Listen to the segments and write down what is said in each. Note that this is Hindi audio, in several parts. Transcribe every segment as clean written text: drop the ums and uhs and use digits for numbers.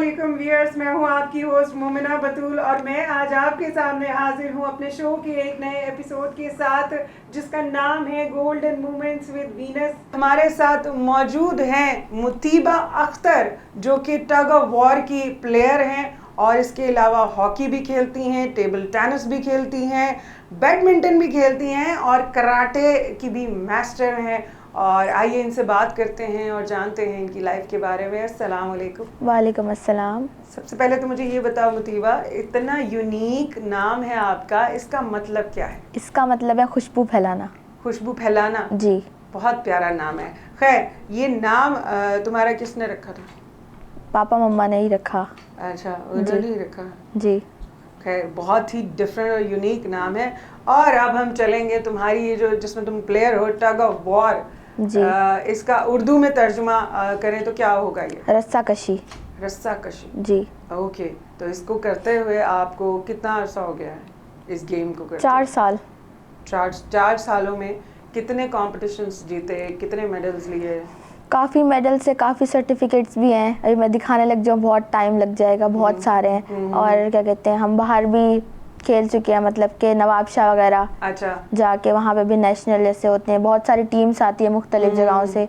अस्सलामुअलैकुम व्यूअर्स, मैं हूं आपकी होस्ट मोमिना बतूल और मैं आज आपके सामने हाजिर हूं अपने शो के एक नए एपिसोड के साथ जिसका नाम है गोल्डन मोमेंट्स विद वीनस। हमारे साथ मौजूद हैं मुतीबा अख्तर जो कि टग ऑफ वॉर की प्लेयर हैं और इसके अलावा हॉकी भी खेलती हैं, टेबल टेनिस भी खेलती हैं, बैडमिंटन भी खेलती हैं और कराटे की भी मास्टर हैं। और आइए इनसे बात करते हैं और जानते हैं इनकी लाइफ के बारे में। अस्सलाम वालेकुम। वालेकुम अस्सलाम। सबसे पहले तो मुझे ये बताओ मुतीबा, इतना यूनिक नाम है आपका, इसका मतलब क्या है? इसका मतलब है खुशबू फैलाना। खुशबू फैलाना? जी। बहुत प्यारा नाम है। खैर, ये नाम तुम्हारा किसने रखा था? पापा मम्मा ने ही रखा। अच्छा, उन्होंने ही रखा। जी। खैर, बहुत ही डिफरेंट और यूनिक नाम है। और अब हम चलेंगे तुम्हारी ये जो जिसमें तुम प्लेयर हो, टग ऑफ वॉर, इसका उर्दू में तर्जुमा करें तो क्या होगा? ये रस्सा कशी। रस्सा कशी। जी। ओके, तो इसको करते हुए आपको कितना अरसा हो गया है इस गेम को करते? 4 साल। 4 सालों में कितने कॉम्पिटिशन्स जीते, कितने मेडल्स लिए? काफ़ी मेडल्स है, काफ़ी सर्टिफिकेट्स भी हैं। अभी मैं दिखाने लग जाऊँ बहुत टाइम लग जाएगा, बहुत सारे हैं। और क्या कहते हैं, हम बाहर भी खेल चुके हैं, मतलब कि नवाबशाह वगैरह। अच्छा। जाके वहाँ पे भी नेशनल जैसे होते हैं, बहुत सारी टीम्स आती है मुख्तलिफ जगहों से,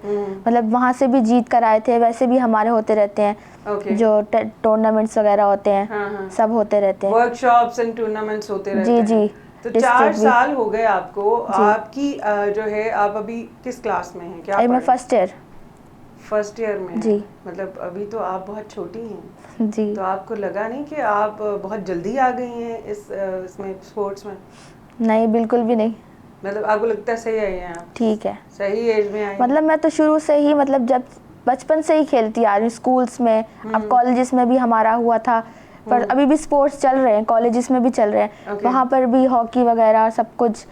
मतलब वहाँ से भी जीत कर आए थे। वैसे भी हमारे होते रहते हैं जो टूर्नामेंट्स वगैरह होते हैं। हाँ। सब होते रहते हैं, वर्कशॉप्स एंड टूर्नामेंट्स होते रहते हैं। जी। तो 4 साल हो गए आपको। आपकी जो है, आप अभी किस क्लास में हैं? क्या मैं फर्स्ट ईयर में? जी। मतलब अभी तो आप बहुत छोटी हैं। जी। तो आपको लगा नहीं कि आप बहुत जल्दी आ गई हैं इसमें स्पोर्ट्स में? नहीं, बिल्कुल भी नहीं। मतलब आपको लगता है सही आई हैं आप? ठीक है, सही एज में आई। मतलब मैं तो शुरू से ही, मतलब जब बचपन से ही खेलती आ रही हूँ, स्कूल्स में, अब कॉलेजेस में भी हमारा हुआ था, पर अभी भी स्पोर्ट्स चल रहे हैं, कॉलेजेस में भी चल रहे हैं। वहाँ पर भी हॉकी वगैरह सब कुछ,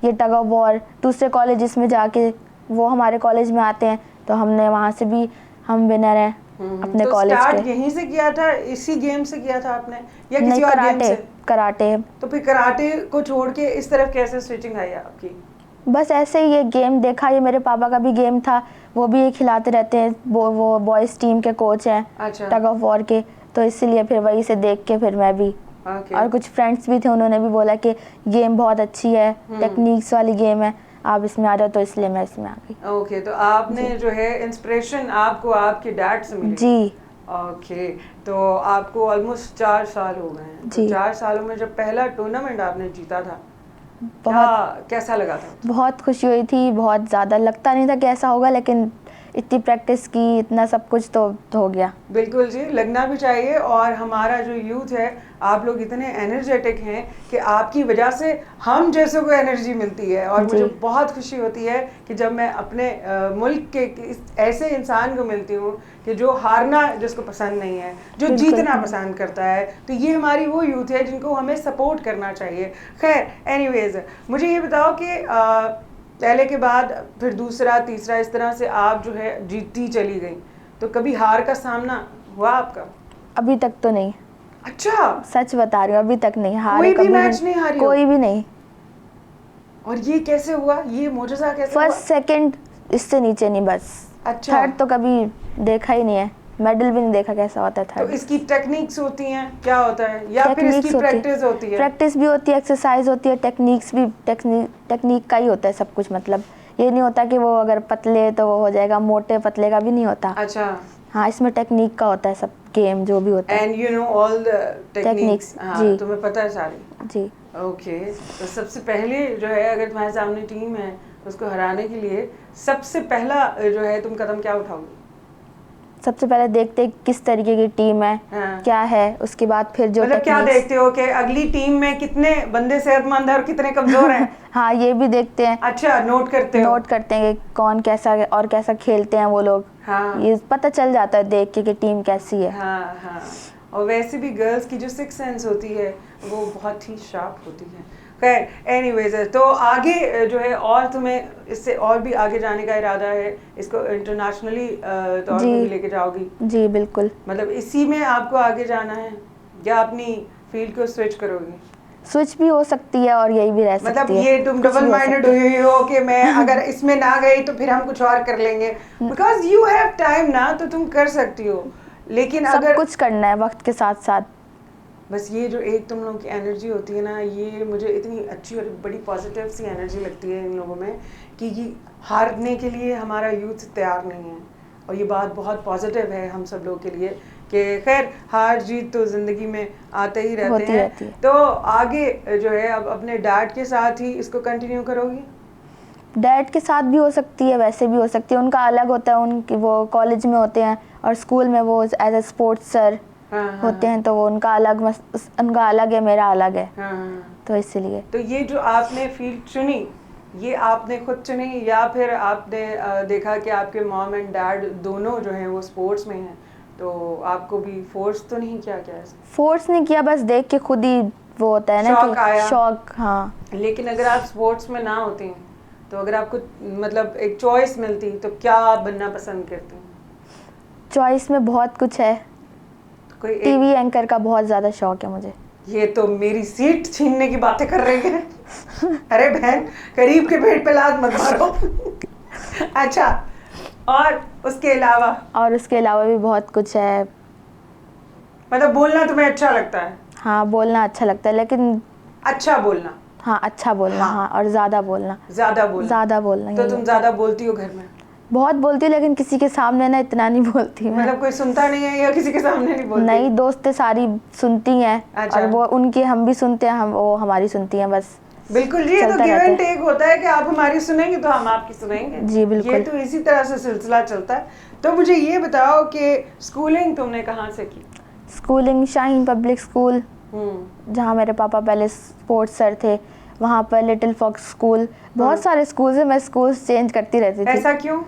ये टग ऑफ वॉर दूसरे कॉलेजेस में जाके वो हमारे कॉलेज में आते हैं, तो हमने वहाँ से भी हम विनर हैं अपने तो कॉलेज के। स्टार्ट यहीं से किया था, इसी गेम से किया था आपने या किसी और गेम से? कराटे। तो फिर कराटे को छोड़ के इस तरफ कैसे स्विचिंग आई आपकी? बस ऐसे ही, ये गेम देखा, ये मेरे पापा का भी गेम था, वो भी ये खिलाते रहते हैं, वो बॉयज़ टीम के कोच हैं। अच्छा। टग ऑफ वॉर के, तो इसीलिए फिर वही से देख के फिर मैं भी। और कुछ फ्रेंड्स भी थे, उन्होंने भी बोला कि गेम बहुत अच्छी है, टेक्निक्स वाली गेम है, आप इसमें आ जाओ, तो इसलिए मैं इसमें आ गई। ओके, तो आपने जो है इंस्पिरेशन आपको आपके डैड से मिली? जी। ओके, तो आपको ऑलमोस्ट 4 साल हो गए हैं। तो 4 सालों में जब पहला टूर्नामेंट आपने जीता था, कैसा लगा था? बहुत खुशी हुई थी, बहुत ज़्यादा। लगता नहीं था कि ऐसा होगा, लेकिन इतनी प्रैक्टिस की, इतना सब कुछ तो हो गया। बिल्कुल जी, लगना भी चाहिए। और हमारा जो यूथ है, आप लोग इतने एनर्जेटिक हैं कि आपकी वजह से हम जैसों को एनर्जी मिलती है। और मुझे बहुत खुशी होती है कि जब मैं अपने मुल्क के ऐसे इंसान को मिलती हूँ कि जो हारना जिसको पसंद नहीं है, जो जीतना पसंद करता है। तो ये हमारी वो यूथ है जिनको हमें सपोर्ट करना चाहिए। खैर, एनीवेज, मुझे ये बताओ कि पहले के बाद फिर दूसरा, तीसरा, इस तरह से आप जो है जीतती चली गई, तो कभी हार का सामना हुआ आपका? अभी तक तो नहीं। अच्छा, सच बता रही हूँ, अभी तक नहीं हार। कोई भी मैच नहीं हारी? कोई भी नहीं। और ये कैसे हुआ? ये मोजज़ा कैसे हुआ? फर्स्ट सेकंड, इससे नीचे नहीं बस। अच्छा। थर्ड तो कभी देखा ही नहीं है, मेडल भी नहीं देखा कैसा होता है थर्ड। तो इसकी टेक्निक्स होती हैं, क्या होता है, या फिर इसकी प्रैक्टिस होती है? प्रैक्टिस भी होती है, एक्सरसाइज होती है, टेक्निक्स भी, टेक्निक का ही होता है सब कुछ। मतलब ये नहीं होता कि वो अगर पतले तो वो हो जाएगा, मोटे पतले का भी नहीं होता। अच्छा। हाँ, इसमें टेक्निक का होता है सब, गेम जो भी होता है। And you know all the techniques? जी, तुम्हें पता है सारी? जी। ओके, तो सबसे पहले जो है, अगर तुम्हारे सामने टीम है उसको हराने के लिए सबसे पहला जो है तुम कदम क्या उठाओगे? सबसे पहले देखते हैं किस तरीके की टीम है। हाँ। क्या है, उसके बाद फिर जो मतलब क्या देखते हो कि अगली टीम में कितने बंदे सेहतमंद है और कितने कमजोर हैं? हाँ, ये भी देखते हैं। अच्छा, नोट करते हो? नोट करते हैं कि कौन कैसा और कैसा खेलते हैं वो लोग। हाँ। ये पता चल जाता है देख के कि टीम कैसी है। हाँ हाँ। और वैसे भी गर्ल्स की जो सिक्स सेंस होती है वो बहुत ही शार्प होती है। खैर, एनीवेज, तो आगे जो है, और तुम्हें इससे और भी आगे जाने का इरादा है? इसको इंटरनेशनली तौर पे भी लेके जाओगी? जी बिल्कुल। मतलब इसी में आपको आगे जाना है या अपनी फील्ड को स्विच करोगी? स्विच भी हो सकती है और यही भी रह सकती है। मतलब ये तुम डबल माइंडेड हुई हो कि मैं अगर इसमें ना गई तो फिर हम कुछ और कर लेंगे? बिकॉज यू हैव टाइम ना, तो तुम कर सकती हो। लेकिन सब अगर कुछ करना है वक्त के साथ साथ। बस ये जो एक तुम लोगों की एनर्जी होती है ना, ये मुझे इतनी अच्छी और बड़ी पॉजिटिव सी एनर्जी लगती है इन लोगों में कि हारने के लिए हमारा यूथ तैयार नहीं है। और ये बात बहुत पॉजिटिव है हम सब लोग के लिए कि खैर हार जीत तो ज़िंदगी में आते ही रहते हैं। तो आगे जो है अब अपने डैड के साथ ही इसको कंटिन्यू करोगी? डैड के साथ भी हो सकती है, वैसे भी हो सकती है, उनका अलग होता है, उनकी वो कॉलेज में होते हैं और स्कूल में वो एज ए स्पोर्ट्स सर होते हैं, तो वो उनका अलग है, मेरा अलग है। तो इसलिए तो ये जो आपने फील्ड चुनी, ये आपने खुद चुनी या फिर आपने देखा कि आपके मॉम एंड डैड दोनों जो हैं वो स्पोर्ट्स में हैं, तो आपको भी फोर्स तो नहीं किया? क्या फोर्स नहीं किया, बस देख के खुद ही वो होता है ना कि शौक। हाँ, लेकिन अगर आप स्पोर्ट्स में ना होती तो अगर आपको मतलब एक चॉइस मिलती तो क्या आप बनना पसंद करती? चॉइस में बहुत कुछ है, कोई टीवी एंकर का बहुत ज़्यादा शौक है मुझे। ये तो मेरी सीट छीनने की बातें कर रही है। अरे बहन, करीब के पेट पे लात मत मारो। अच्छा, और उसके अलावा भी बहुत कुछ है। मतलब बोलना तुम्हें अच्छा लगता है? हाँ, बोलना अच्छा लगता है, लेकिन अच्छा बोलना। हाँ, अच्छा बोलना। हाँ, और ज़्यादा बोलना। तो तुम ज़्यादा बोलती हो घर में? बहुत बोलती हूँ, लेकिन किसी के सामने ना इतना नहीं बोलती मैं। मतलब कोई सुनता नहीं है या किसी के सामने नहीं बोलती? नहीं, दोस्तें सारी सुनती हैं। अच्छा। और वो उनकी हम भी सुनते हैं, वो हमारी सुनती हैं, बस। बिल्कुल जी, तो गिव एंड टेक होता है कि आप हमारी सुनेंगे तो हम आपकी सुनेंगे। जी बिल्कुल, ये तो इसी तरह से सिलसिला चलता है। तो मुझे ये बताओ कि स्कूलिंग तुमने कहाँ से की? स्कूलिंग शाहीन पब्लिक स्कूल, जहाँ मेरे पापा पहले स्पोर्ट्स सर थे, वहाँ पर लिटिल फॉक्स स्कूल, बहुत सारे स्कूल है, मैं स्कूल चेंज करती रहती थी। ऐसा क्यों?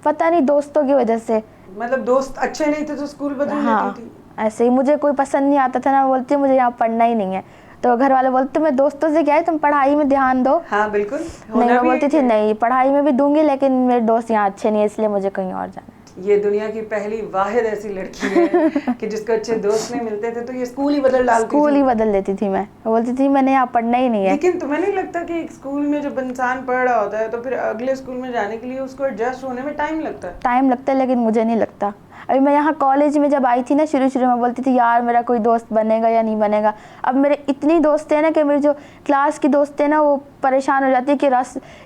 पता नहीं, दोस्तों की वजह से। मतलब दोस्त अच्छे नहीं थे तो स्कूल बदल देती थी? ऐसे ही, मुझे कोई पसंद नहीं आता था ना, बोलती मुझे यहाँ पढ़ना ही नहीं है, तो घर वाले बोलते मैं दोस्तों से क्या है, तुम पढ़ाई में ध्यान दो। हाँ बिल्कुल, नहीं, मैं बोलती थी नहीं, पढ़ाई में भी दूंगी, लेकिन मेरे दोस्त यहाँ अच्छे नहीं है, इसलिए मुझे कहीं और जाना है। ये दुनिया की पहली वाहिद ऐसी लड़की है कि जिसको अच्छे दोस्त नहीं मिलते थे तो ये स्कूल ही बदल डालती थी। स्कूल ही बदल देती थी मैं, बोलती थी मैंने यहाँ पढ़ना ही नहीं है। लेकिन तुम्हें नहीं लगता कि एक स्कूल में जब इंसान पढ़ रहा होता है तो फिर अगले स्कूल में जाने के लिए उसको एडजस्ट होने में टाइम लगता है? टाइम लगता है, लेकिन मुझे नहीं लगता। अभी मैं यहाँ कॉलेज में जब आई थी ना, शुरू में बोलती थी यार मेरा कोई दोस्त बनेगा या नहीं बनेगा। अब मेरे इतनी दोस्त हैं ना कि मेरी जो क्लास की दोस्त है ना, वो परेशान हो जाती है कि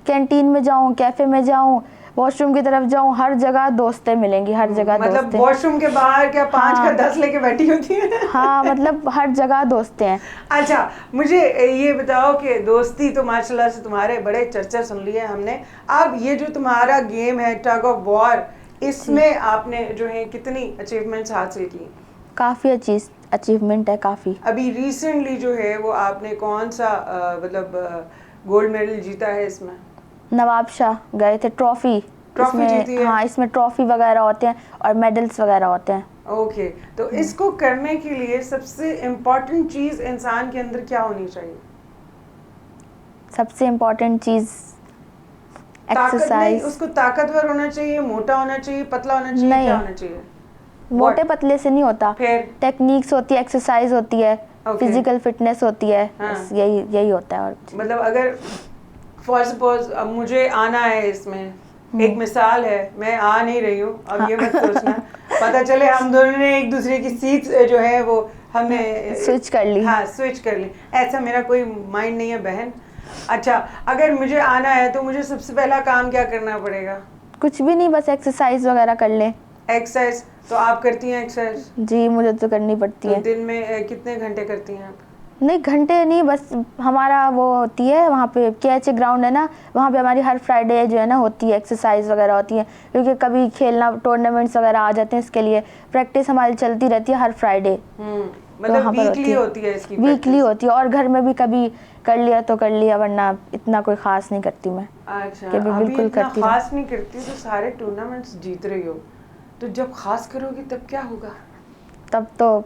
कैंटीन में जाऊँ, कैफ़े में जाऊँ, वॉशरूम की तरफ जाऊँ, हर जगह दोस्तें मिलेंगी, हर जगह मतलब वॉशरूम के बाहर क्या 5 का 10 लेके बैठी होती है? हाँ, मतलब हर जगह दोस्तें हैं। अच्छा, मुझे ये बताओ कि दोस्ती तो माशाल्लाह से तुम्हारे बड़े चर्चा सुन लिए हमने। अब ये जो तुम्हारा गेम है टग ऑफ वॉर, इसमें आपने जो है कितनी अचीवमेंट्स हासिल की? काफ़ी अचीवमेंट है, काफ़ी। अभी रिसेंटली जो है वो आपने कौन सा मतलब गोल्ड मेडल जीता है इसमें? नवाबशाह गए थे, ट्रॉफी जीती है? हाँ, इसमें ट्रॉफी वगैरह होते हैं और मेडल्स वगैरह होते हैं। ओके, तो इसको करने के लिए सबसे इम्पोर्टेंट चीज़ इंसान के अंदर क्या होनी चाहिए? सबसे इम्पोर्टेंट चीज़ एक्सरसाइज। उसको ताकतवर होना चाहिए, मोटा होना चाहिए, पतला होना चाहिए, क्या होना चाहिए? मोटे पतले से नहीं होता, टेक्निक्स होती है, एक्सरसाइज होती है, फिजिकल फिटनेस होती है। बस यही होता है। और मतलब अगर फॉर सपोज अब मुझे आना है इसमें, एक मिसाल है, मैं आ नहीं रही हूँ, अब ये मत सोचना, पता चले हम दोनों ने एक दूसरे की सीट जो है वो हमने स्विच कर ली। हाँ, स्विच कर ली, ऐसा मेरा कोई माइंड नहीं है बहन। अच्छा, अगर मुझे आना है तो मुझे सबसे पहला काम क्या करना पड़ेगा? कुछ भी नहीं, बस एक्सरसाइज वगैरह कर ले। एक्सरसाइज तो आप करती हैं एक्सरसाइज? जी, मुझे तो करनी पड़ती है। दिन में कितने घंटे करती हैं आप? नहीं, घंटे नहीं, बस हमारा वो होती है वहाँ पे KH ग्राउंड है ना, वहाँ पे हमारी हर फ्राइडे जो है ना होती है, एक्सरसाइज वगैरह होती है, क्योंकि कभी खेलना टूर्नामेंट्स वगैरह आ जाते हैं, इसके लिए प्रैक्टिस हमारी चलती रहती है हर फ्राइडे। मतलब वीकली होती है इसकी? वीकली होती है, और घर में भी कभी कर लिया तो कर लिया, वरना इतना कोई खास नहीं करती मैं। अच्छा, अभी बिल्कुल करती खास नहीं करती तो सारे टूर्नामेंट्स जीत रही हो, तो जब खास करोगी तब क्या होगा? तब तो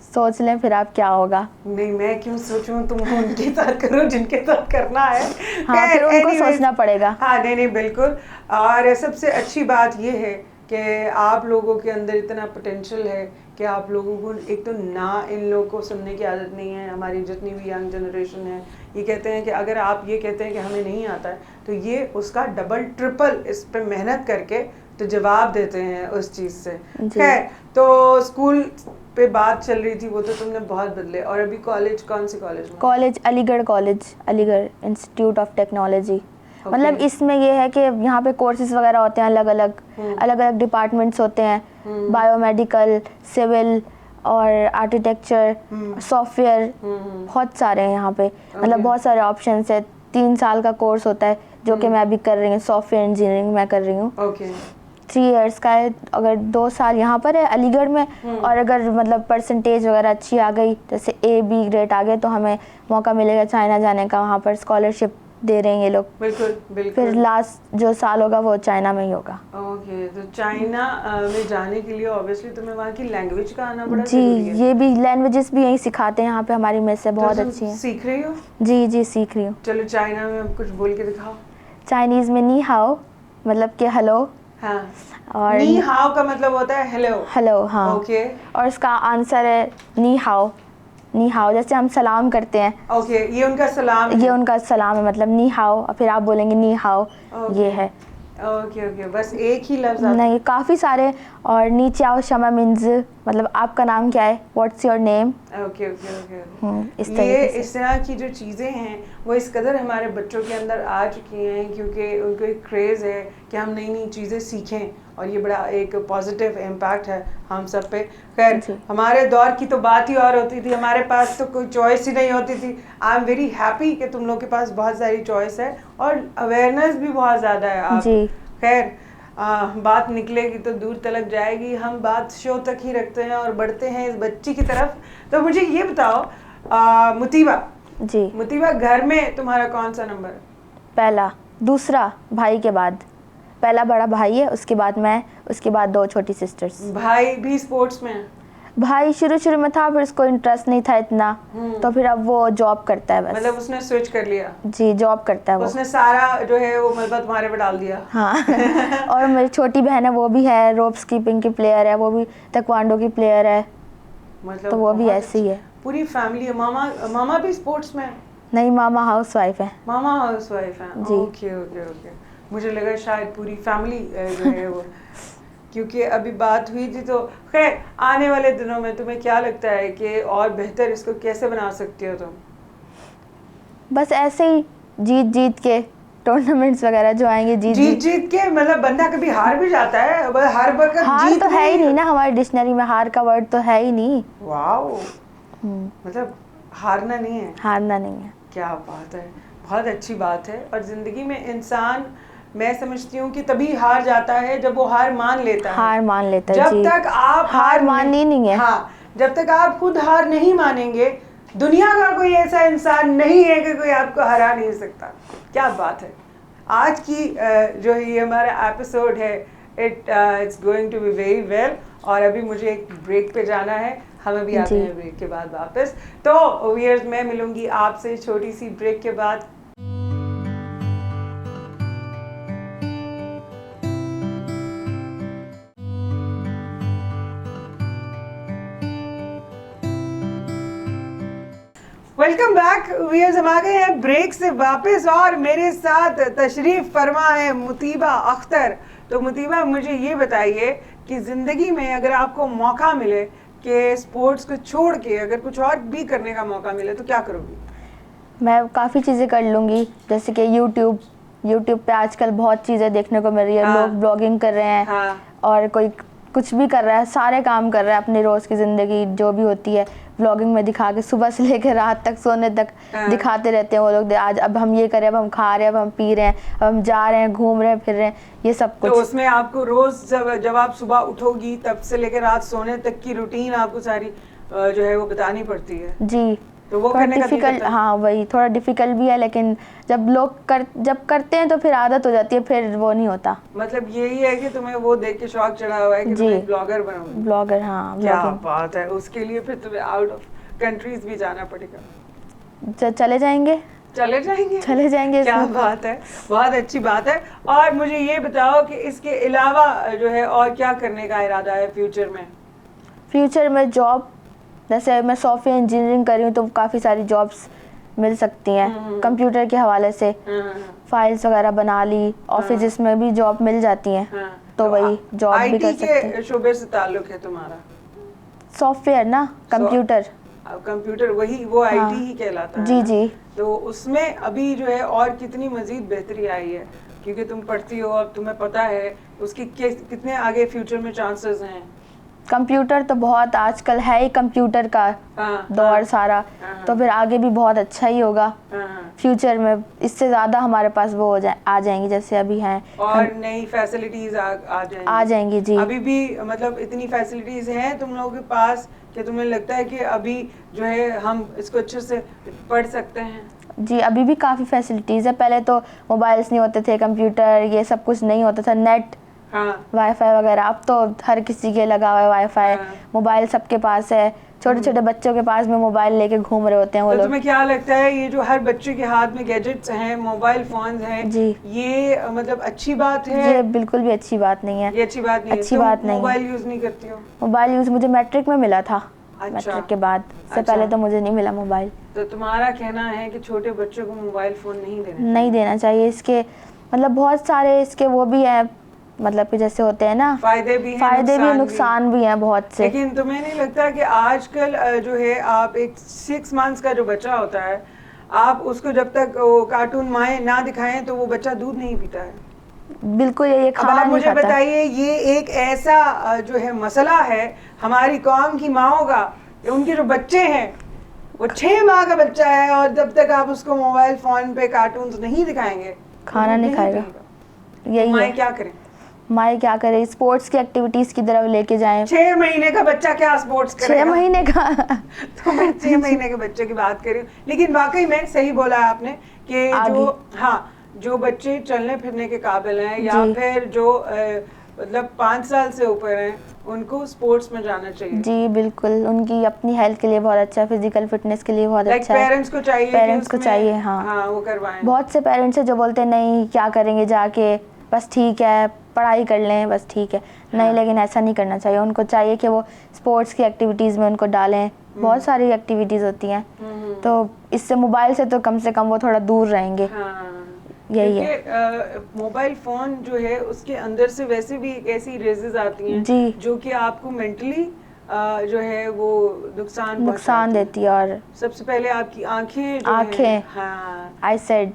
सोच लें फिर आप क्या होगा। नहीं, मैं क्यों सोचूं, तुम उनके साथ करो जिनके साथ करना है। हाँ, फिर उनको सोचना पड़ेगा। हाँ, नहीं बिल्कुल। और सबसे अच्छी बात ये है कि आप लोगों के अंदर इतना पोटेंशियल है कि आप लोगों को एक तो ना इन लोगों को सुनने की आदत नहीं है, हमारी जितनी भी यंग जनरेशन है ये कहते हैं कि अगर आप ये कहते हैं कि हमें नहीं आता है तो ये उसका डबल ट्रिपल इस पे मेहनत करके तो जवाब देते हैं उस चीज़ से। खैर, तो स्कूल पे बात चल रही थी, वो तो तुमने बहुत बदले। और अभी कॉलेज, कौन सी कॉलेज में? College Aligarh institute of technology. मतलब इसमें ये है कि यहाँ पे कोर्सेज वगैरह होते हैं, अलग अलग डिपार्टमेंट्स होते हैं, बायोमेडिकल, सिविल और आर्किटेक्चर, सॉफ्टवेयर, बहुत सारे हैं यहाँ पे। मतलब बहुत सारे ऑप्शंस है। 3 साल का कोर्स होता है जो कि मैं अभी कर रही हूँ, सॉफ्टवेयर इंजीनियरिंग मैं कर रही हूँ। 3 इयर्स का है। अगर 2 साल यहाँ पर है अलीगढ़ में, और अगर मतलब परसेंटेज वगैरह अच्छी आ गई, जैसे A-B ग्रेड आ गए, तो हमें मौका मिलेगा चाइना जाने का। वहाँ पर स्कॉलरशिप दे रहे हैं ये लोग। बिल्कुल। फिर लास्ट जो साल होगा वो चाइना में ही होगा। ओके, तो चाइना में जाने के लिए ऑब्वियसली तुम्हें वहाँ की लैंग्वेज का आना बड़ा जी जरूरी है। ये भी लैंग्वेजेस भी यहीं सिखाते हैं यहाँ पे, हमारी मेस से बहुत अच्छी है। सीख रही हो? जी सीख रही हूँ। चलो चाइना में अब कुछ बोल के दिखाओ। चाइनीज में नी हाओ मतलब कि हेलो। हाँ, और नी हाओ का मतलब होता है हेलो। हाँ। ओके। और इसका आंसर है नी हाओ, जैसे हम सलाम करते हैं। ओके, ये उनका सलाम है। ये उनका सलाम है, मतलब नी हाओ, और फिर आप बोलेंगे नी हाओ। ये है। ओके, बस एक ही लफ्ज आता? नहीं, काफ़ी सारे। और नी चाओ शमा मिन्ज मतलब आपका नाम क्या है, व्हाट्स योर नेम। ओके। इस तरीके से। इस तरह की जो चीज़ें हैं वो इस कदर हमारे बच्चों के अंदर आ चुकी हैं क्योंकि उनको एक क्रेज़ है कि हम नई चीज़ें सीखें, और ये बड़ा एक पॉजिटिव इम्पैक्ट है हम सब पे। खैर, हमारे दौर की तो बात ही और होती थी, हमारे पास तो कोई चॉइस ही नहीं होती थी। आई एम वेरी हैप्पी कि तुम लोग के पास बहुत सारी चॉइस है और अवेयरनेस भी बहुत ज़्यादा है आप। खैर, बात निकलेगी तो दूर तलक जाएगी, हम बात शो तक ही रखते हैं और बढ़ते हैं इस बच्ची की तरफ। तो मुझे ये बताओ मुतीबा, घर में तुम्हारा कौन सा नंबर है? पहला, दूसरा भाई के बाद। पहला बड़ा भाई है, उसके बाद मैं, उसके बाद 2 छोटी सिस्टर्स। भाई भी स्पोर्ट्स में है? भाई शुरू में था, फिर उसको इंटरेस्ट नहीं था इतना, तो फिर अब वो जॉब करता है बस। मतलब उसने स्विच कर लिया? जी, जॉब करता है वो। उसने सारा जो है वो मलबा तुम्हारे पे डाल दिया? हाँ। और मेरी छोटी बहन है, वो भी है रोप स्कीपिंग की प्लेयर है, वो भी ताइक्वांडो की प्लेयर है। मतलब तो वो भी ऐसी ही है। पूरी फैमिली है। मामा भी स्पोर्ट्स में है? नहीं, मामा हाउसवाइफ है। मामा हाउसवाइफ है। जी। ओके। मुझे लगा शायद पूरी फैमिली जो है वो, क्योंकि अभी बात हुई थी। तो खैर, आने वाले दिनों में तुम्हें क्या लगता है कि और बेहतर इसको कैसे बना सकती हो तुम? बस ऐसे ही जीत के टूर्नामेंट्स वगैरह जो आएंगे, जीत के। मतलब बंदा कभी हार भी जाता है, हर वक्त हार तो है ही नहीं ना, हमारी डिक्शनरी में हार का वर्ड तो है ही नहीं। वाओ, मतलब हारना नहीं है। क्या बात है, बहुत अच्छी बात है। और जिंदगी में इंसान, मैं समझती हूँ कि तभी हार जाता है जब वो हार मान लेता है। जब तक आप हार माननी नहीं है। हाँ, जब तक आप खुद हार नहीं मानेंगे, दुनिया का कोई ऐसा इंसान नहीं है कि कोई आपको हरा नहीं सकता। क्या बात है। आज की जो ये हमारा एपिसोड है, it's going to be very well. और अभी मुझे एक ब्रेक पे जाना है, हम अभी आते हैं ब्रेक के बाद वापस। तो व्यूअर्स, मैं मिलूंगी आपसे छोटी सी ब्रेक के बाद। वेलकम बैक व्यूअर्स, हम आ गए हैं ब्रेक से वापस और मेरे साथ तशरीफ फरमा है मुतीबा अख्तर। तो मुतीबा, मुझे ये बताइए कि ज़िंदगी में अगर आपको मौका मिले कि स्पोर्ट्स को छोड़ के अगर कुछ और भी करने का मौका मिले तो क्या करोगी? मैं काफ़ी चीज़ें कर लूँगी, जैसे कि यूट्यूब पे आजकल बहुत चीज़ें देखने को मिल रही है। लोग ब्लॉगिंग कर रहे हैं, और कोई कुछ भी कर रहा है, सारे काम कर रहा है अपनी रोज़ की ज़िंदगी जो भी होती है ब्लॉगिंग में दिखा के, सुबह से लेकर रात तक सोने तक दिखाते रहते हैं वो लोग। आज अब हम ये कर रहे हैं, अब हम खा रहे हैं, अब हम पी रहे हैं, अब हम जा रहे हैं, घूम रहे हैं, फिर रहे हैं, ये सब कुछ। तो उसमें आपको रोज़ जब आप सुबह उठोगी तब से लेकर रात सोने तक की रूटीन आपको सारी जो है वो बतानी पड़ती है? जी। तो वो थोड़ा डिफिकल्ट, हाँ वही थोड़ा डिफिकल्ट भी है, लेकिन जब जब करते हैं तो फिर आदत हो जाती है, फिर वो नहीं होता। मतलब यही है कि तुम्हें वो देख के शौक चढ़ा हुआ है कि तुम्हें ब्लॉगर बनोगे? ब्लॉगर, हाँ। क्या बात है। उसके लिए फिर तुम्हें आउट ऑफ कंट्रीज भी जाना पड़ेगा? चले जाएंगे। क्या बात है, बहुत अच्छी बात है। और मुझे ये बताओ कि इसके अलावा जो है और क्या करने का इरादा है फ्यूचर में? फ्यूचर में जॉब, जैसे मैं सॉफ्टवेयर इंजीनियरिंग कर रही हूँ तो काफ़ी सारी जॉब्स मिल सकती हैं कंप्यूटर के हवाले से। फाइल्स वगैरह बना ली, ऑफिस में भी जॉब मिल जाती हैं। तो वही जॉब भी कर सकते हैं। के शोबे से ताल्लुक है तुम्हारा? सॉफ्टवेयर ना, कंप्यूटर। कंप्यूटर वही वो आईटी ही कहलाता है। जी जी। तो उसमें अभी जो है और कितनी मजीद बेहतरी आई है, क्योंकि तुम पढ़ती हो, अब तुम्हें पता है उसकी कितने आगे फ्यूचर में चांसेस हैं। कंप्यूटर तो बहुत आजकल है ही, कंप्यूटर का दौर सारा, तो फिर आगे भी बहुत अच्छा ही होगा फ्यूचर में। इससे ज़्यादा हमारे पास वो आ जाएंगी जैसे अभी हैं, और नई फैसिलिटीज आ जाएंगी जी। अभी भी मतलब इतनी फैसिलिटीज हैं तुम लोगों के पास कि तुम्हें लगता है कि अभी जो है हम इसको अच्छे से पढ़ सकते हैं? जी, अभी भी काफ़ी फैसिलिटीज़ है। पहले तो मोबाइल्स नहीं होते थे, कंप्यूटर ये सब कुछ नहीं होता था, नेट वाईफाई वगैरह। अब तो हर किसी के लगा हुआ है वाईफाई, मोबाइल सबके पास है। छोटे छोटे बच्चों के पास में मोबाइल लेके घूम रहे होते हैं वो लोग। तुम्हें क्या लगता है ये जो हर बच्चे के हाथ में गैजेट्स हैं, मोबाइल फोन्स हैं जी, ये मतलब अच्छी बात है? ये बिल्कुल भी अच्छी बात नहीं है। ये अच्छी बात नहीं है। अच्छी बात नहीं। मोबाइल यूज नहीं करती हो? मोबाइल यूज मुझे मैट्रिक में मिला था। मैट्रिक के बाद से पहले तो मुझे नहीं मिला मोबाइल। तो तुम्हारा कहना है कि छोटे बच्चों को मोबाइल फोन नहीं देना चाहिए। इसके मतलब बहुत सारे इसके वो भी है, मतलब कि जैसे होते हैं ना, फायदे भी नुकसान भी हैं बहुत से। लेकिन तुम्हें नहीं लगता कि आजकल जो है आप एक 6 मंथ्स का जो बच्चा होता है, आप उसको जब तक कार्टून माएँ ना दिखाएं तो वो बच्चा दूध नहीं पीता है? बिल्कुल, ये खाना नहीं मुझे बताइए, ये एक ऐसा जो है मसला है हमारी कौम की माओं का, उनके जो बच्चे हैं वो 6 माह का बच्चा है और जब तक आप उसको मोबाइल फोन पे कार्टून्स नहीं दिखाएंगे खाना नहीं खाएगा। यही माएँ क्या करें? माए क्या करे, स्पोर्ट्स की एक्टिविटीज की तरफ लेके जाएं। 6 महीने का बच्चा क्या स्पोर्ट्स करेगा? 6 महीने का तो मैं 6 महीने के बच्चे की बात कर रही हूँ। लेकिन वाकई में सही बोला आपने कि जो बच्चे चलने फिरने के काबिल हैं या फिर जो मतलब 5 साल से ऊपर हैं, उनको स्पोर्ट्स में जाना चाहिए। जी बिल्कुल, उनकी अपनी हेल्थ के लिए बहुत अच्छा है, फिजिकल फिटनेस के लिए बहुत अच्छा है। पेरेंट्स को चाहिए हाँ वो करवाएं। बहुत से पेरेंट्स हैं जो बोलते हैं नहीं क्या करेंगे जाके, बस ठीक है पढ़ाई कर लें बस ठीक है। नहीं, लेकिन ऐसा नहीं करना चाहिए। उनको चाहिए कि वो स्पोर्ट्स की एक्टिविटीज़ में उनको डालें। बहुत सारी एक्टिविटीज़ होती हैं, तो इससे मोबाइल से तो कम से कम वो थोड़ा दूर रहेंगे। यही है। मोबाइल फोन जो है उसके अंदर से वैसे भी एक ऐसी रेजेस आती हैं जी जो कि आपको मेंटली जो है वो नुकसान देती है। और सबसे पहले आपकी आंखें आईसाइट।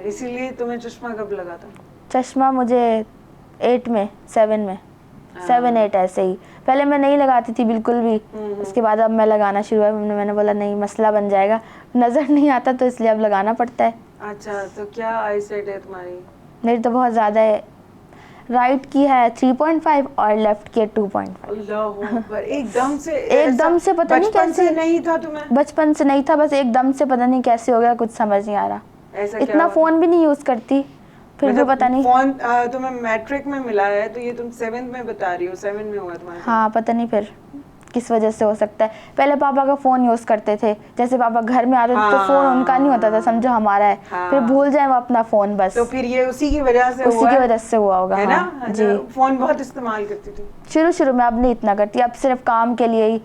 इसीलिए तुम्हें चश्मा कब लगा था? चश्मा मुझे 7 में 7 8 ऐसे ही। पहले मैं नहीं लगाती थी बिल्कुल भी, उसके बाद अब मैं लगाना शुरू हुआ। मैंने बोला नहीं मसला बन जाएगा, नज़र नहीं आता तो इसलिए अब लगाना पड़ता है। अच्छा, तो क्या आईसाइट है तुम्हारी? मेरी तो बहुत ज़्यादा है। राइट की है 3.5 और लेफ्ट की है 2.5। अल्लाह, एकदम से पता नहीं कैसे। नहीं था तुम्हें? बचपन से नहीं था, बस एकदम से पता नहीं कैसे हो गया, कुछ समझ नहीं आ रहा। इतना फ़ोन भी नहीं यूज़ करती, फिर भी पता नहीं। फोन तुम्हें मैट्रिक में मिला है तो ये तुम 7th में बता रही हो, 7 में हुआ तुम्हारा? हाँ, पता नहीं फिर किस वजह से हो सकता है। पहले पापा का फ़ोन यूज़ करते थे, जैसे पापा घर में आते थे तो फ़ोन उनका नहीं होता था, समझो हमारा है। फिर भूल जाए वो अपना फ़ोन बस। तो फिर ये उसी की वजह से हुआ होगा, है ना? जी। फ़ोन बहुत इस्तेमाल करती थी शुरू में, अब नहीं इतना करती, अब सिर्फ काम के लिए ही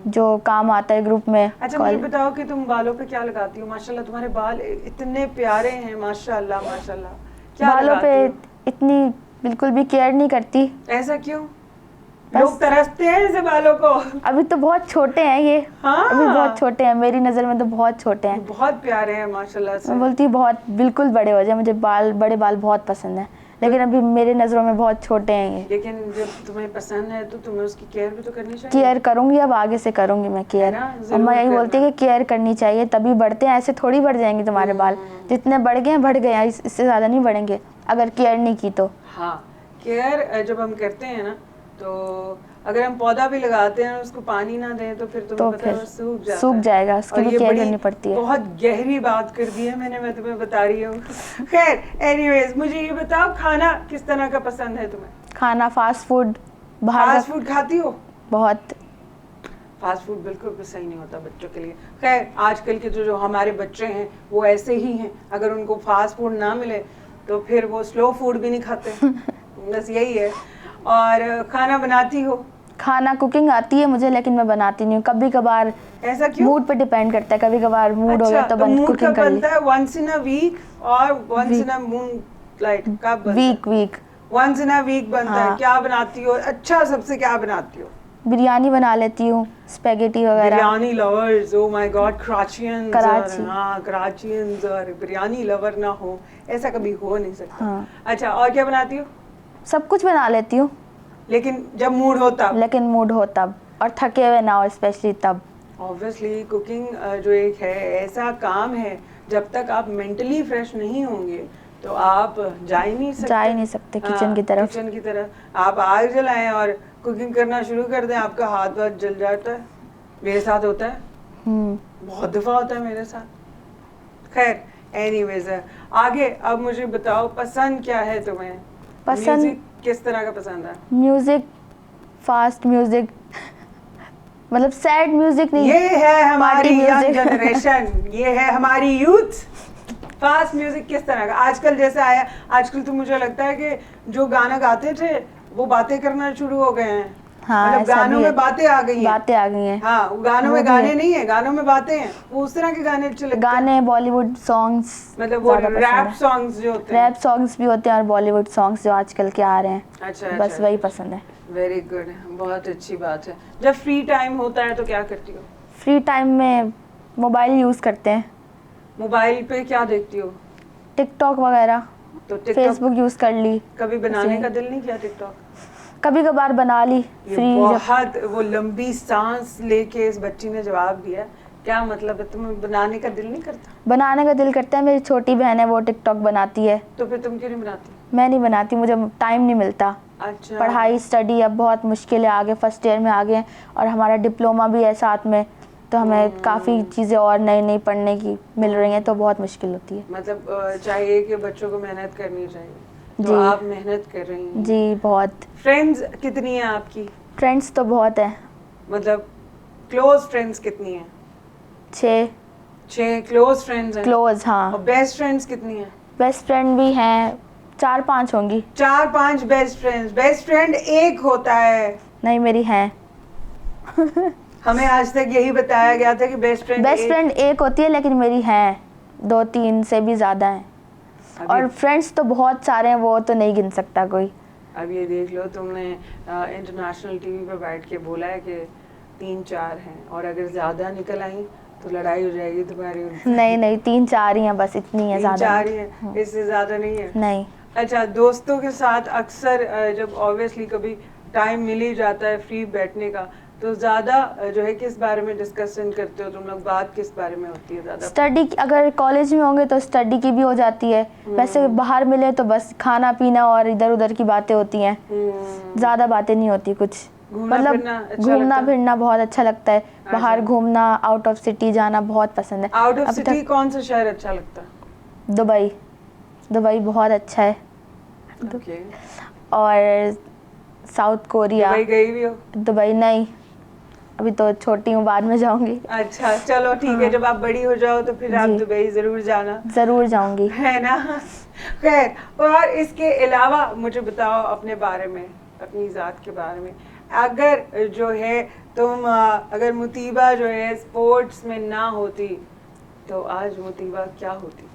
जो काम आता है ग्रुप में। अच्छा, मुझे बताओ कि तुम बालों पे क्या लगाती हो? माशाल्लाह तुम्हारे बाल इतने प्यारे हैं, माशाल्लाह माशाल्लाह। बालों पे इतनी बिल्कुल भी केयर नहीं करती। ऐसा क्यों? लोग तरसते हैं ऐसे बालों को। अभी तो बहुत छोटे हैं ये। अभी बहुत छोटे हैं, मेरी नज़र में तो बहुत छोटे हैं। बहुत प्यारे हैं माशाल्लाह से। मैं बोलती बहुत बिल्कुल बड़े हो जाए, मुझे बड़े बाल बहुत पसंद हैं, लेकिन अभी मेरे नज़रों में बहुत छोटे हैं ये। लेकिन जब तुम्हें पसंद है तो तुम्हें उसकी केयर भी तो करनी चाहिए। केयर करूंगी, अब आगे से करूंगी मैं केयर। अम्मा यही बोलती है कि केयर करनी चाहिए, तभी बढ़ते हैं, ऐसे थोड़ी बढ़ जाएंगे तुम्हारे बाल। जितने बढ़ गए हैं बढ़ गए हैं, इससे ज़्यादा नहीं बढ़ेंगे अगर केयर नहीं की तो। हाँ, केयर जब हम करते हैं ना, तो अगर हम पौधा भी लगाते हैं उसको पानी ना दें तो फिर तुम्हें पता है सूख जाएगा, उसकी भी केयर करनी पड़ती है। बहुत गहरी बात कर दी है मैंने, मैं तुम्हें बता रही हूँ। खैर, एनीवेज, मुझे ये बताओ खाना किस तरह का पसंद है तुम्हें? खाना फास्ट फूड, फास्ट फूड खाती हो? बहुत। फास्ट फूड बिल्कुल भी सही नहीं होता बच्चों के लिए। खैर, आजकल के जो हमारे बच्चे हैं वो ऐसे ही हैं, अगर उनको फास्ट फूड ना मिले तो फिर वो स्लो फूड भी नहीं खाते। बस यही है। और खाना बनाती हो? खाना कुकिंग आती है मुझे, लेकिन मैं बनाती नहीं हूँ। कभी कभार, ऐसा क्यों? मूड पे डिपेंड करता है, कभी कभार मूड हो गया तो कुकिंग कर ली। बनता है वंस इन अ वीक और once in a moon, like कब बनता है? Week once in a week बनता है। क्या बनाती हो? अच्छा, सबसे क्या बनाती हो? बिरयानी बना लेती हूँ, स्पेगेटी वगैरह। Biryani lovers, oh my God, Karachians, Karachi. हाँ कराचियंस और बिरयानी लवर ना हो ऐसा कभी हो नहीं सकता। हाँ। अच्छा, और क्या बनाती हो? सब कुछ बना लेती हूँ, लेकिन जब मूड हो तब, और थके हुए ना हो स्पेशली तब। ऑब्वियसली कुकिंग जो एक है ऐसा काम है, जब तक आप मेंटली फ्रेश नहीं होंगे तो आप जा ही नहीं सकते किचन की तरफ। आप आग जलाएं और कुकिंग करना शुरू कर दें, आपका हाथ जल जाता है। मेरे साथ होता है, बहुत दफ़ा होता है मेरे साथ। खैर, एनीवेज, आगे अब मुझे बताओ, पसंद क्या है तुम्हें? म्यूजिक किस तरह का पसंद है? म्यूजिक, फास्ट म्यूजिक, मतलब सैड म्यूजिक नहीं। ये है हमारी यंग जनरेशन, ये है हमारी यूथ। फास्ट म्यूजिक किस तरह का आजकल जैसे आया? आजकल तो मुझे लगता है कि जो गाना गाते थे वो बातें करना शुरू हो गए हैं। हाँ, मतलब गानों में बातें आ गई हैं। हाँ, गानों में गाने नहीं है, गानों में बातें हैं। वो उस तरह के गाने अच्छे लगते हैं। गाने बॉलीवुड सॉन्ग्स, मतलब वो रैप सॉन्ग्स जो होते हैं, रैप सॉन्ग्स भी होते हैं, और बॉलीवुड सॉन्ग्स जो आजकल के आ रहे हैं। अच्छा, बस वही पसंद है। वेरी गुड, बहुत अच्छी बात है। जब फ्री टाइम होता है तो क्या करती हो? फ्री टाइम में मोबाइल यूज़ करते हैं। मोबाइल पे क्या देखती हो? टिकटॉक वगैरह, तो फेसबुक यूज़ कर ली। कभी बनाने का दिल नहीं किया टिकटॉक? कभी कभार बना ली। बहुत वो लंबी सांस लेके इस बच्ची ने जवाब दिया, क्या मतलब है? तुम्हें बनाने का दिल नहीं करता? बनाने का दिल करता है। मेरी छोटी बहन है, वो टिकटॉक बनाती है। तो फिर तुम क्यों नहीं बनाती? मैं नहीं बनाती, मुझे टाइम नहीं मिलता। अच्छा। पढ़ाई स्टडी अब बहुत मुश्किल है, आगे फर्स्ट ईयर में आ गए, और हमारा डिप्लोमा भी है साथ में, तो हमें काफ़ी चीज़ें और नई नई पढ़ने की मिल रही हैं, तो बहुत मुश्किल होती है। मतलब चाहिए कि बच्चों को मेहनत करनी चाहिए, तो आप मेहनत कर रही हैं। जी, बहुत। फ्रेंड्स कितनी हैं आपकी? फ्रेंड्स तो बहुत हैं। मतलब क्लोज फ्रेंड्स कितनी हैं? 6 क्लोज फ्रेंड्स हैं। क्लोज, हाँ। और बेस्ट फ्रेंड्स कितनी हैं? बेस्ट फ्रेंड भी हैं, 4-5 होंगी। 4-5 बेस्ट फ्रेंड्स। बेस्ट फ्रेंड एक होता है? नहीं, मेरी है। हमें आज तक यही बताया गया था कि बेस्ट फ्रेंड एक होती है, लेकिन मेरी है 2-3 से भी ज़्यादा हैं। और फ्रेंड्स तो बहुत सारे हैं, वो तो नहीं गिन सकता कोई। अब ये देख लो, तुमने इंटरनेशनल टीवी पे बैठ के बोला है कि 3-4 हैं, और अगर ज़्यादा निकल आई तो लड़ाई हो जाएगी तुम्हारी उनसे। नहीं, 3-4 ही हैं, बस इतनी है, ज़्यादा 3-4 ही हैं, इससे ज़्यादा नहीं है? नहीं। अच्छा, दोस्तों के साथ अक्सर जब ऑब्वियसली कभी टाइम मिल ही जाता है फ्री बैठने का, तो ज़्यादा जो है किस बारे में डिस्कशन करते हो तुम लोग? बात किस बारे में होती है ज़्यादा? स्टडी, अगर कॉलेज में होंगे तो स्टडी की भी हो जाती है, वैसे बाहर मिले तो बस खाना पीना और इधर उधर की बातें होती हैं। ज़्यादा बातें नहीं होती कुछ। मतलब घूमना फिरना बहुत अच्छा लगता है। बाहर घूमना, आउट ऑफ सिटी जाना बहुत पसंद है। आउट ऑफ सिटी कौन सा शहर अच्छा लगता है? दुबई बहुत अच्छा है। और साउथ कोरिया। दुबई गई भी हो? दुबई नहीं, अभी तो छोटी हूँ, बाद में जाऊंगी। अच्छा, चलो ठीक है, जब आप बड़ी हो जाओ तो फिर आप दुबई जरूर जाना। जरूर जाऊंगी, है ना? खैर, और इसके अलावा मुझे बताओ अपने बारे में, अपनी ज़ात के बारे में। अगर जो है तुम अगर मुतीबा जो है स्पोर्ट्स में ना होती तो आज मुतीबा क्या होती?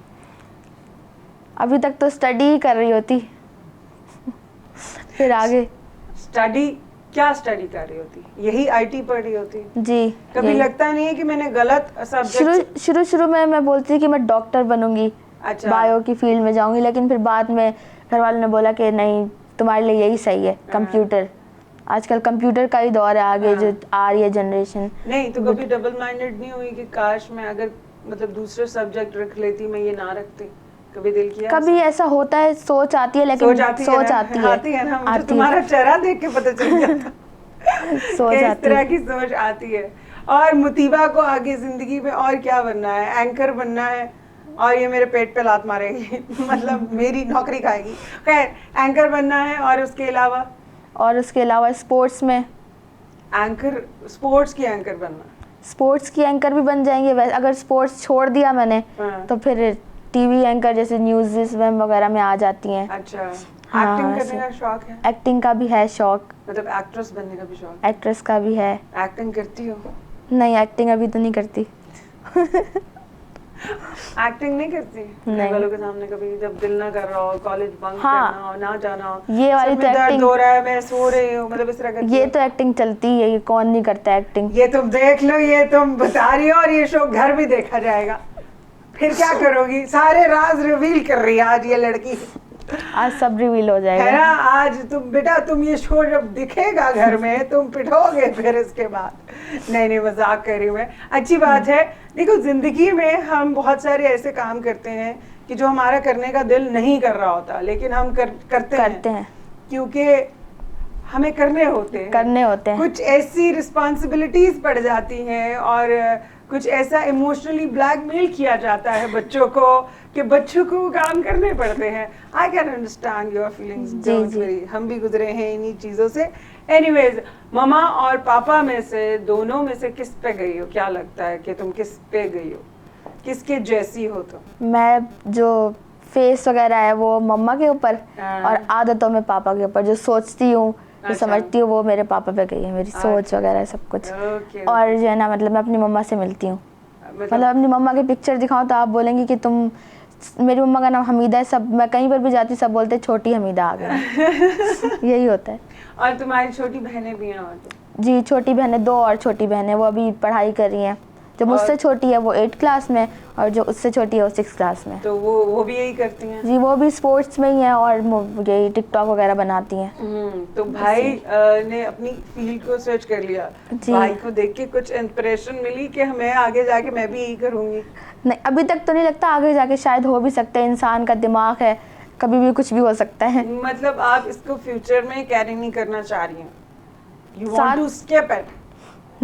अभी तक तो स्टडी ही कर रही होती। फिर आगे स्टडी, क्या स्टडी कर रही होती? यही आईटी पढ़ रही होती? जी। कभी लगता नहीं है कि मैंने गलत सब्जेक्ट? शुरू में मैं बोलती थी कि मैं डॉक्टर बनूंगी। अच्छा। बायो की फील्ड में जाऊंगी, लेकिन फिर बाद में घर वालों ने बोला कि नहीं, तुम्हारे लिए यही सही है, कंप्यूटर। आजकल कंप्यूटर का ही दौर है, आगे जो आ रही है जनरेशन। नहीं तो कभी डबल माइंडेड नहीं हुई कि काश मैं अगर मतलब दूसरे सब्जेक्ट रख लेती, मैं ये ना रखती? कभी दिल किया? कभी ऐसा होता है, सोच आती है, लेकिन सोच आती है ना, मुझे तुम्हारा चेहरा देख के पता चल गया था। किस तरह की सोच आती है। और मुतीबा को आगे जिंदगी में और क्या बनना है? एंकर बनना है, और ये मेरे पेट पे लात मारेगी मतलब मेरी नौकरी खाएगी। खैर, एंकर बनना है, और उसके अलावा स्पोर्ट्स में एंकर, स्पोर्ट्स की एंकर बनना। स्पोर्ट्स की एंकर भी बन जाएंगे अगर स्पोर्ट्स छोड़ दिया मैंने, तो फिर टीवी एंकर जैसे न्यूज़ वगैरह में आ जाती हैं। अच्छा, एक्टिंग करने का शौक है? एक्टिंग का भी है शौक। मतलब एक्ट्रेस बनने का भी शौक? एक्ट्रेस का भी है। एक्टिंग करती हो? नहीं, एक्टिंग अभी तो नहीं करती। एक्टिंग नहीं करती नहीं। वालों के सामने कभी, जब दिल ना कर रहा हो, कॉलेज बंक हाँ, करना हो, ना जाना हो, ये वाली तो दर्द एक्टिंग हो रहा है, मैं सो रही हूँ, मतलब इस तरह करती ये हो? तो एक्टिंग चलती है, ये कौन नहीं करता एक्टिंग। ये तुम देख लो, ये तुम बता रही हो और ये शो घर भी देखा जाएगा, फिर क्या करोगी? सारे राज रिवील कर रही है आज ये लड़की, आज सब रिवील हो जाएगा, है ना? आज तुम बेटा, तुम ये शो जब दिखेगा घर में तुम पिटोगे फिर इसके बाद। नहीं, मजाक कर रही हूँ मैं, अच्छी बात है। देखो, जिंदगी में हम बहुत सारे ऐसे काम करते हैं कि जो हमारा करने का दिल नहीं कर रहा होता, लेकिन हम करते हैं क्योंकि हमें करने होते हैं। कुछ ऐसी रिस्पॉन्सिबिलिटीज पड़ जाती हैं और कुछ ऐसा इमोशनली ब्लैकमेल किया जाता है बच्चों को कि बच्चों को काम करने पड़ते हैं। I can understand your feelings, don't worry, हम भी गुजरे हैं इन्हीं चीज़ों से। एनीवेज, मम्मा और पापा में से, दोनों में से किस पे गई हो? क्या लगता है कि तुम किस पे गई हो, किसके जैसी हो तुम? मैं जो फेस वगैरह है वो मम्मा के ऊपर और आदतों में पापा के ऊपर। जो सोचती हूँ, जो समझती हूँ, वो मेरे पापा पे गई है, मेरी सोच वगैरह सब कुछ। और जो है ना, मतलब मैं अपनी मम्मा से मिलती हूँ, मतलब अपनी मम्मा की पिक्चर दिखाऊं तो आप बोलेंगे कि तुम, मेरी मम्मा का नाम हमीदा है, सब मैं कहीं पर भी जाती सब बोलते छोटी हमीदा आ गई। यही होता है। और तुम्हारी छोटी बहनें भी हैं? और जी, छोटी बहनें 2 और छोटी बहनें, वो अभी पढ़ाई कर रही हैं। जो मुझसे छोटी है वो 8th क्लास में, और जो उससे छोटी है वो 6th क्लास में। तो वो भी यही करती हैं? जी, वो भी स्पोर्ट्स में ही है और यही टिकटॉक वगैरह बनाती हैं। तो भाई ने अपनी फील्ड को सर्च कर लिया, भाई को देख के कुछ इंस्पिरेशन मिली कि हमें आगे जाके मैं भी यही करूँगी? नहीं, अभी तक तो नहीं लगता, आगे जाके शायद हो भी सकता है, इंसान का दिमाग है, कभी भी कुछ भी हो सकता है। मतलब आप इसको फ्यूचर में कैरी नहीं करना चाह रही हैं? You want to skip it?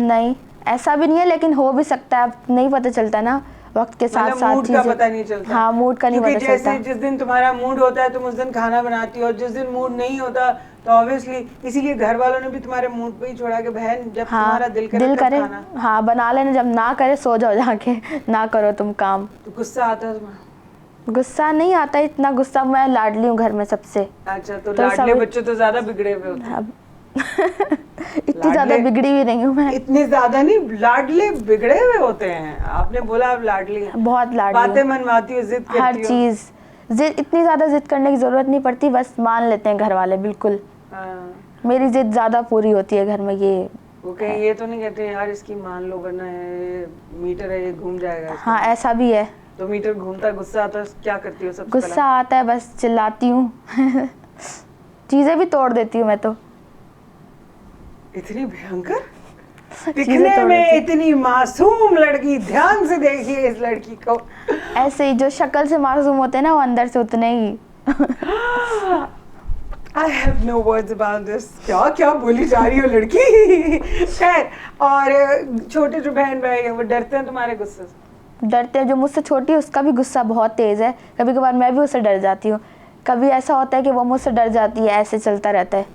नहीं, ऐसा भी नहीं है, लेकिन हो भी सकता है, नहीं पता चलता ना वक्त के साथ साथ। मूड का पता नहीं चलता। हाँ, मूड का नहीं पता चलता। जैसे जिस दिन तुम्हारा मूड होता है तुम उस दिन खाना बनाती हो, और जिस दिन मूड नहीं होता तो ऑब्वियसली, इसीलिए घर वालों ने भी तुम्हारे मूड पे ही छोड़ा कि बहन जब तुम्हारा दिल करे खाना, हाँ बना लेना, जब ना करे सो जाओ जाके, ना करो तुम काम। तो गुस्सा आता है तुम्हें? गुस्सा नहीं आता इतना, गुस्सा, मैं लाडली हूँ घर में सबसे। अच्छा, तो लाडले बच्चे तो ज्यादा बिगड़े हुए होते हैं। इतनी ज्यादा बिगड़ी भी नहीं हूँ मैं। इतने ज्यादा नहीं, लाडले बिगड़े हुए होते हैं। आपने बोला आप लाडली हैं। बहुत लाडली, बातें मनवाती हो, जिद करती हो, हर चीज। जिद, इतनी ज्यादा जिद करने की जरूरत नहीं पड़ती, बस मान लेते हैं घर वाले बिल्कुल। मेरी जिद ज्यादा पूरी होती है घर में। ये ओके, ये तो नहीं कहते यार इसकी मान लो वरना है मीटर है ये घूम जाएगा? हाँ, ऐसा भी है। तो मीटर घूमता, गुस्सा आता है, क्या करती हो? सबसे गुस्सा आता है, बस चिल्लाती हूँ। चीजें भी तोड़ देती हूँ मैं तो। इतनी भयंकर दिखने में, इतनी मासूम लड़की, ध्यान से देखिए इस लड़की को। ऐसे ही जो शक्ल से मासूम होते हैं ना, वो अंदर से उतने ही। I have no words about this। क्या क्या बोली जा रही हो लड़की। खैर, और छोटे जो बहन भाई हैं वो डरते हैं तुम्हारे गुस्से से? डरते हैं। जो मुझसे छोटी है उसका भी गुस्सा बहुत तेज है, कभी कभार मैं भी उससे डर जाती हूँ। कभी ऐसा होता है कि वो मुझसे डर जाती है, ऐसे चलता रहता है।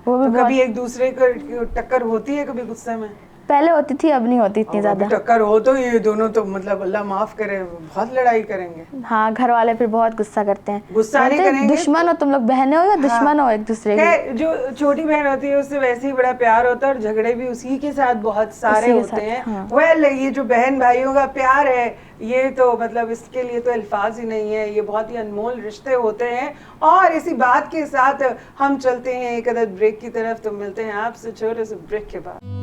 वो भी तो कभी एक दूसरे को टक्कर होती है कभी गुस्से में? पहले होती थी, अब नहीं होती इतनी ज्यादा। टक्कर हो तो ये दोनों तो मतलब अल्लाह माफ करे बहुत लड़ाई करेंगे। हाँ, घर वाले फिर बहुत गुस्सा करते हैं। गुस्सा नहीं करेंगे, दुश्मन हो तुम लोग, बहनें हो या दुश्मन हो एक दूसरे के। जो छोटी बहन होती है उससे वैसे ही बड़ा प्यार होता है और झगड़े भी उसी के साथ बहुत सारे होते हैं। वेल, ये जो बहन भाइयों का प्यार है ये तो मतलब इसके लिए तो अल्फाज ही नहीं है, ये बहुत ही अनमोल रिश्ते होते हैं। और इसी बात के साथ हम चलते हैं एक अदद ब्रेक की तरफ, तो मिलते हैं आपसे छोटे से ब्रेक के बाद।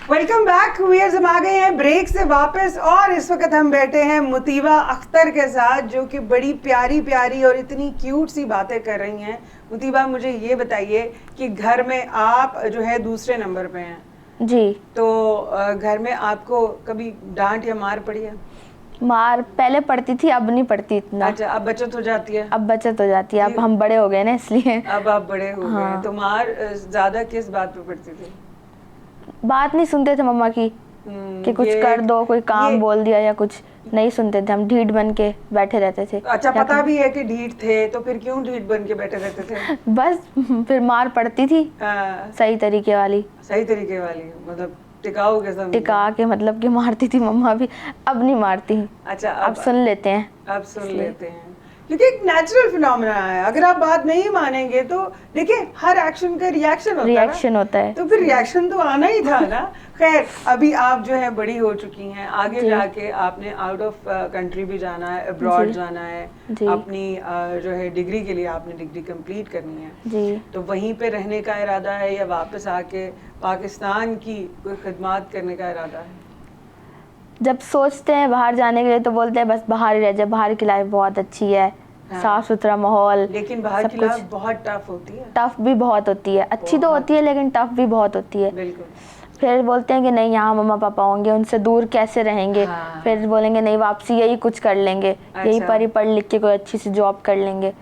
वेलकम बैक व्यूअर्स, हम आ गए हैं ब्रेक से वापस और इस वक्त हम बैठे हैं मुतीबा अख्तर के साथ, जो कि बड़ी प्यारी प्यारी और इतनी क्यूट सी बातें कर रही हैं। मुतीबा, मुझे ये बताइए कि घर में आप जो है दूसरे नंबर पे हैं जी, तो घर में आपको कभी डांट या मार पड़ी है? मार पहले पड़ती थी, अब नहीं पड़ती इतना। अच्छा, अब बचत हो जाती है? अब बचत हो जाती है, अब हम बड़े हो गए ना इसलिए। अब आप बड़े हो गए। तो मार ज्यादा किस बात पे पड़ती थी? बात नहीं सुनते थे मम्मा की, कि कुछ कर दो, कोई काम बोल दिया या कुछ, नहीं सुनते थे, हम ढीठ बन के बैठे रहते थे। अच्छा, पता भी है कि ढीठ थे, तो फिर क्यों ढीठ बन के बैठे रहते थे? बस फिर मार पड़ती थी सही तरीके वाली। सही तरीके वाली मतलब टिकाऊ के टिका के मतलब कि मारती थी मम्मा भी, अब नहीं मारती। अच्छा, अब सुन लेते हैं। अब सुन लेते हैं, क्योंकि एक नेचुरल फिनोमेना है। अगर आप बात नहीं मानेंगे तो देखिए, हर एक्शन का रिएक्शन होता है, तो फिर रिएक्शन तो आना ही था ना। खैर, अभी आप जो है बड़ी हो चुकी हैं, आगे जाके आपने आउट ऑफ कंट्री भी जाना है, अब्रॉड जाना है, अपनी जो है डिग्री के लिए आपने डिग्री कंप्लीट करनी है जी। तो वहीं पे रहने का इरादा है या वापस आके पाकिस्तान की कोई खिदमत करने का इरादा है? जब सोचते हैं बाहर जाने के लिए तो बोलते हैं बस बाहर ही रह जाए, बाहर की लाइफ बहुत अच्छी है, साफ सुथरा माहौल। लेकिन बाहर की लाइफ बहुत टफ होती है। टफ भी बहुत होती है, अच्छी तो होती है लेकिन टफ भी बहुत होती है। बिल्कुल। फिर बोलते हैं कि नहीं, यहाँ मम्मा पापा होंगे, उनसे दूर कैसे रहेंगे। फिर बोलेंगे नहीं, वापसी यही कुछ कर लेंगे, यही पर ही पढ़ लिख के कोई अच्छी सी जॉब कर लेंगे।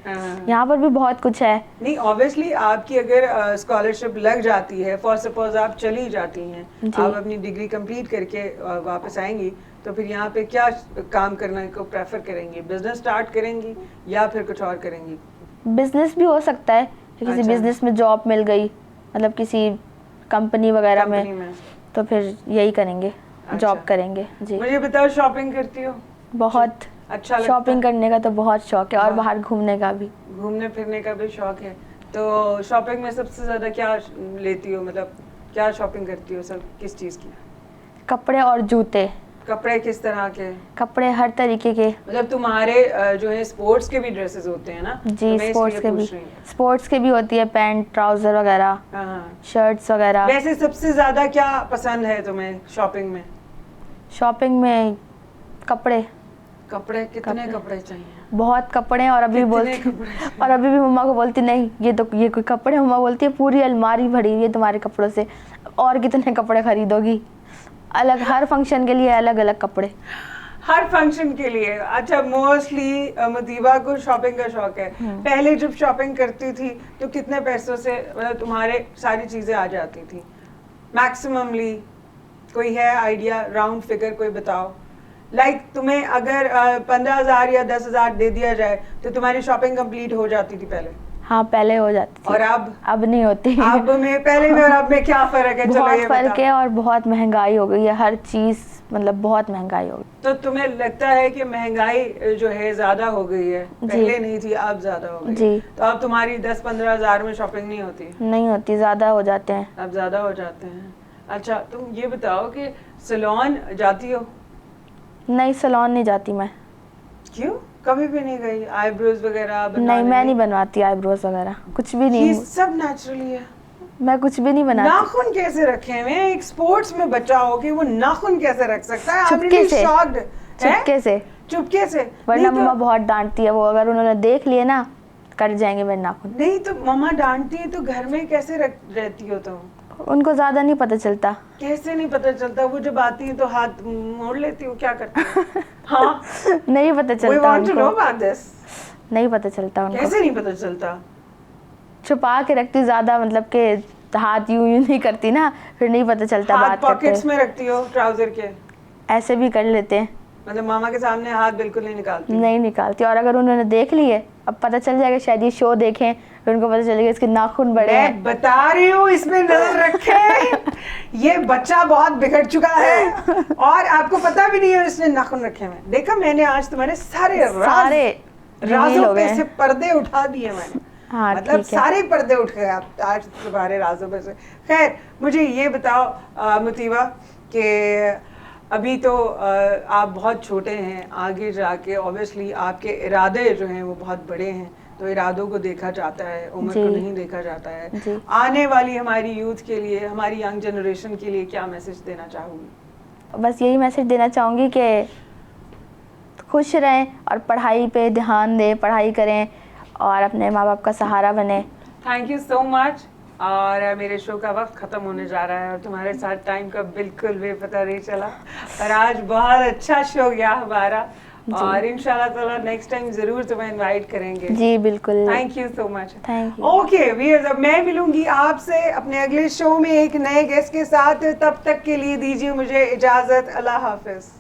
यहाँ पर भी बहुत कुछ है। नहीं, ऑब्वियसली आपकी अगर स्कॉलरशिप लग जाती है, फॉर सपोज आप चली जाती हैं, आप अपनी डिग्री कंप्लीट करके वापस आएंगी, तो फिर यहाँ पे क्या काम करना को प्रेफर करेंगी? बिजनेस स्टार्ट करेंगी या फिर कुछ और करेंगी? बिजनेस भी हो सकता है, किसी बिजनेस में जॉब मिल गई, मतलब किसी कंपनी वगैरह में, तो फिर यही करेंगे, जॉब करेंगे। जी। मुझे बताओ, शॉपिंग करती हो? बहुत अच्छा। शॉपिंग करने का तो बहुत शौक है, और बाहर घूमने का भी, घूमने फिरने का भी शौक है। तो शॉपिंग में सबसे ज्यादा क्या लेती हो, मतलब क्या शॉपिंग करती हो, सब किस चीज की? कपड़े और जूते। कपड़े किस तरह के? कपड़े हर तरीके के। मतलब तुम्हारे जो है स्पोर्ट्स के भी ड्रेसेस होते हैं ना? जी, स्पोर्ट्स के भी होती है, पैंट ट्राउजर वगैरह, शर्ट्स वगैरह। वैसे सबसे ज्यादा क्या पसंद है तुम्हें शॉपिंग में? शॉपिंग में कपड़े। कपड़े कितने कपड़े चाहिए? बहुत कपड़े। और अभी भी मम्मा को बोलती नहीं, ये कोई कपड़े? मम्मा बोलती है पूरी अलमारी भरी हुई है तुम्हारे कपड़ों से, और कितने कपड़े खरीदोगी? अलग, हर फंक्शन के लिए अलग अलग कपड़े, हर फंक्शन के लिए। अच्छा, मोस्टली मुतीबा को शॉपिंग का शौक है। पहले जब शॉपिंग करती थी तो कितने पैसों से मतलब तुम्हारे सारी चीजें आ जाती थी मैक्सिममली? कोई है आइडिया, राउंड फिगर कोई बताओ? लाइक तुम्हें अगर 15,000 या 10,000 दे दिया जाए तो तुम्हारी शॉपिंग कंप्लीट हो जाती थी पहले? हाँ, पहले हो जाती थी। और अब नहीं होती। अब में पहले में और अब में क्या फर्क है? बहुत फर्क है, और बहुत महंगाई हो गई है, हर चीज मतलब बहुत महंगाई हो गई। तो तुम्हें लगता है कि महंगाई जो है ज्यादा हो गई है? पहले नहीं थी, अब ज्यादा हो गई। जी। तो अब तुम्हारी 10-15 हजार में शॉपिंग नहीं होती? नहीं होती, ज्यादा हो जाते हैं। अब ज्यादा हो जाते हैं। अच्छा, तुम ये बताओ कि सैलून जाती हो? नहीं, सैलून नहीं जाती मैं। क्यों? कभी भी नहीं गई? आईब्रोज वगैरह नहीं, मैं नहीं बनवाती आईब्रोज वगैरह, कुछ भी नहीं। ये सब नेचुरली है, मैं कुछ भी नहीं बनाती। नाखून कैसे रखे हैं? एक स्पोर्ट्स में बच्चा हो कि वो नाखून कैसे रख सकता है? चुपके से, चुपके से। वरना मम्मा बहुत डांटती है, वो अगर उन्होंने देख लिए ना कट जाएंगे मेरे नाखून। नहीं तो मम्मा डांटती है तो घर में कैसे रहती हो तुम? उनको ज्यादा नहीं पता चलता। कैसे नहीं पता चलता? वो जब आती है तो हाथ मोड़ लेती हो, क्या करती हो? हाँ, नहीं पता चलता उनको। नहीं पता चलता उनको। कैसे नहीं पता चलता? छुपा के रखती ज्यादा, मतलब के हाथ यूं नहीं करती ना, फिर नहीं पता चलता। बात पॉकेट्स में रखती हो ट्राउजर के? ऐसे भी कर लेते हैं, मतलब मामा के सामने हाथ बिल्कुल नहीं निकालती? नहीं निकालती। और अगर उन्होंने देख लिए, अब पता चल जाएगा, शायद ये शो देखें, फिर उनको पता चलेगा इसके नाखून बड़े हैं। मैं बता रही हूँ, इसमें नजर रखे। ये बच्चा बहुत बिगड़ चुका है और आपको पता भी नहीं है इसने नाखून रखे हैं। देखा, मैंने आज तुम्हारे सारे राजों पे से पर्दे उठा दिए मैंने। हाँ, मतलब सारे पर्दे उठ गए आप आज तुम्हारे राजों पे से। खैर, मुझे ये बताओ मुतीबा कि अभी तो आप बहुत छोटे हैं, आगे जाके ऑब्वियसली आपके इरादे जो हैं वो बहुत बड़े हैं, तो इरादों को देखा जाता है, उम्र को नहीं देखा जाता है। आने वाली हमारी यूथ के लिए, हमारी यंग जनरेशन के लिए क्या मैसेज देना चाहूँगी? बस यही मैसेज देना चाहूँगी कि खुश रहें और पढ़ाई पे ध्यान दें, पढ़ाई करें और अपने माँ बाप का सहारा बने। Thank you so much. और मेरे शो का वक्त ख़त्म होने जा रहा है और तुम्हारे साथ टाइम का बिल्कुल भी पता नहीं चला, और आज बहुत अच्छा शो गया हमारा। और इंशाल्लाह ताला नेक्स्ट टाइम जरूर तुम्हें इनवाइट करेंगे। जी बिल्कुल। Thank you so much. Thank you. Okay viewers, अब मैं मिलूंगी आपसे अपने अगले शो में एक नए गेस्ट के साथ। तब तक के लिए दीजिए मुझे इजाजत। अल्लाह हाफिज।